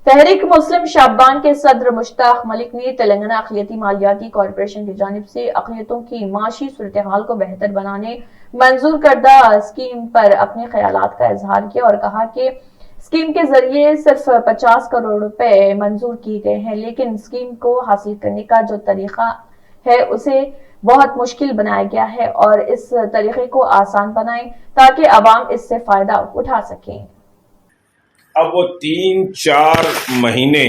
تحریک مسلم شابان کے صدر مشتاق ملک نے تلنگانہ اقلیتی مالیاتی کارپوریشن کی جانب سے اقلیتوں کی معاشی صورتحال کو بہتر بنانے منظور کردہ اسکیم پر اپنے خیالات کا اظہار کیا اور کہا کہ اسکیم کے ذریعے صرف 50 کروڑ روپے منظور کیے گئے ہیں، لیکن اسکیم کو حاصل کرنے کا جو طریقہ ہے اسے بہت مشکل بنایا گیا ہے اور اس طریقے کو آسان بنائیں تاکہ عوام اس سے فائدہ اٹھا سکیں۔ اب وہ 3-4 مہینے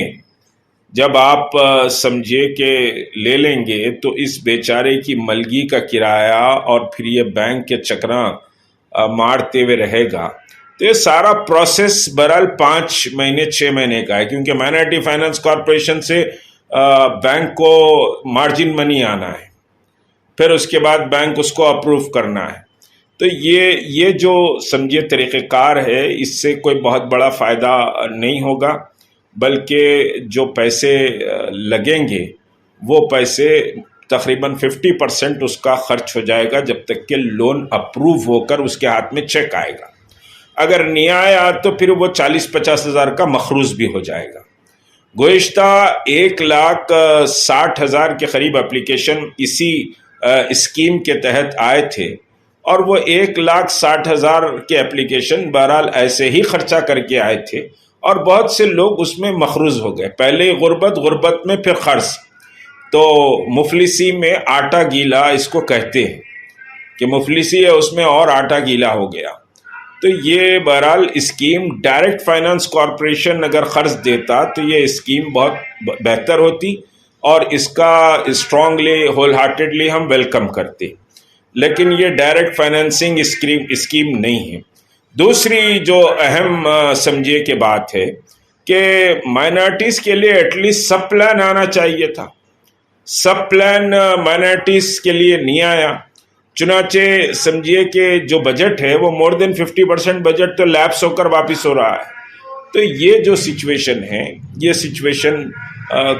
جب آپ سمجھے کہ لے لیں گے تو اس بیچارے کی ملگی کا کرایہ اور پھر یہ بینک کے چکراں مارتے ہوئے رہے گا، تو یہ سارا پروسیس بہرحال 5 مہینے 6 مہینے کا ہے، کیونکہ مائنارٹی فائنانس کارپوریشن سے بینک کو مارجن منی آنا ہے، پھر اس کے بعد بینک اس کو اپروو کرنا ہے۔ تو یہ جو سمجھے طریقہ کار ہے، اس سے کوئی بہت بڑا فائدہ نہیں ہوگا، بلکہ جو پیسے لگیں گے وہ پیسے تقریباً 50% اس کا خرچ ہو جائے گا جب تک کہ لون اپروو ہو کر اس کے ہاتھ میں چیک آئے گا۔ اگر نہیں آیا تو پھر وہ 40-50 ہزار کا مخروض بھی ہو جائے گا۔ گزشتہ 1,60,000 کے قریب اپلیکیشن اسی اسکیم کے تحت آئے تھے، اور وہ 1,60,000 کے اپلیکیشن بہرحال ایسے ہی خرچہ کر کے آئے تھے، اور بہت سے لوگ اس میں مخروض ہو گئے۔ پہلے غربت میں پھر قرض، تو مفلسی میں آٹا گیلا اس کو کہتے ہیں کہ مفلسی ہے اس میں اور آٹا گیلا ہو گیا۔ تو یہ بہرحال اسکیم ڈائریکٹ فائنانس کارپوریشن اگر قرض دیتا تو یہ اسکیم بہت بہتر ہوتی، اور اس کا اسٹرانگلی ہول ہارٹیڈلی ہم ویلکم کرتے، لیکن یہ ڈائریکٹ فائنانسنگ اسکیم نہیں ہے۔ دوسری جو اہم سمجھے کہ بات ہے کہ مائنارٹیز کے لیے ایٹ لیسٹ سب پلان آنا چاہیے تھا، سب پلان مائنارٹیز کے لیے نہیں آیا، چنانچہ سمجھیے کہ جو بجٹ ہے وہ مور دین 50% بجٹ تو لیپس ہو کر واپس ہو رہا ہے۔ تو یہ جو سچویشن ہے، یہ سچویشن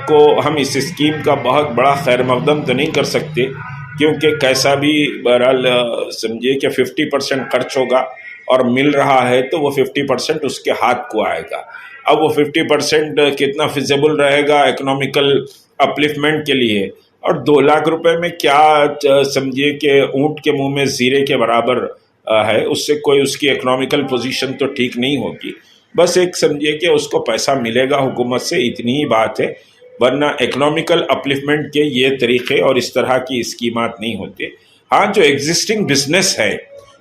کو ہم اس اسکیم کا بہت بڑا خیر مقدم تو نہیں کر سکتے، کیونکہ کیسا بھی بہرحال سمجھیے کہ 50% خرچ ہوگا اور مل رہا ہے تو وہ 50% اس کے ہاتھ کو آئے گا۔ اب وہ 50% کتنا فیزیبل رہے گا اکنامیکل اپلفمنٹ کے لیے، اور 2 لاکھ روپے میں کیا سمجھیے کہ اونٹ کے منہ میں زیرے کے برابر ہے، اس سے کوئی اس کی اکنامیکل پوزیشن تو ٹھیک نہیں ہوگی۔ بس ایک سمجھیے کہ اس کو پیسہ ملے گا حکومت سے، اتنی ہی بات ہے، ورنہ اکنامیکل اپلفمنٹ کے یہ طریقے اور اس طرح کی اسکیمات نہیں ہوتے۔ ہاں، جو ایگزسٹنگ بزنس ہے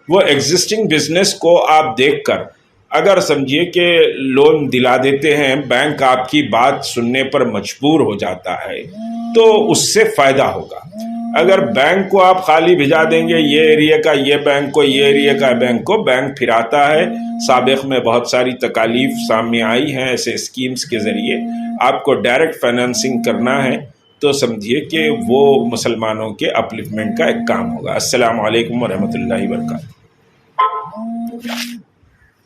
وہ ایگزسٹنگ بزنس کو آپ دیکھ کر اگر سمجھیے کہ لون دلا دیتے ہیں، بینک آپ کی بات سننے پر مجبور ہو جاتا ہے تو اس سے فائدہ ہوگا۔ اگر بینک کو آپ خالی بھیجا دیں گے، یہ ایریا کا یہ بینک کو، یہ ایریا کا بینک کو، بینک پھر آتا ہے۔ سابق میں بہت ساری تکالیف سامنے آئی ہیں ایسے اسکیمز کے ذریعے۔ آپ کو ڈائریکٹ فائنانسنگ کرنا ہے تو سمجھیے کہ وہ مسلمانوں کے اپلفمنٹ کا ایک کام ہوگا۔ السلام علیکم ورحمۃ اللہ وبرکاتہ۔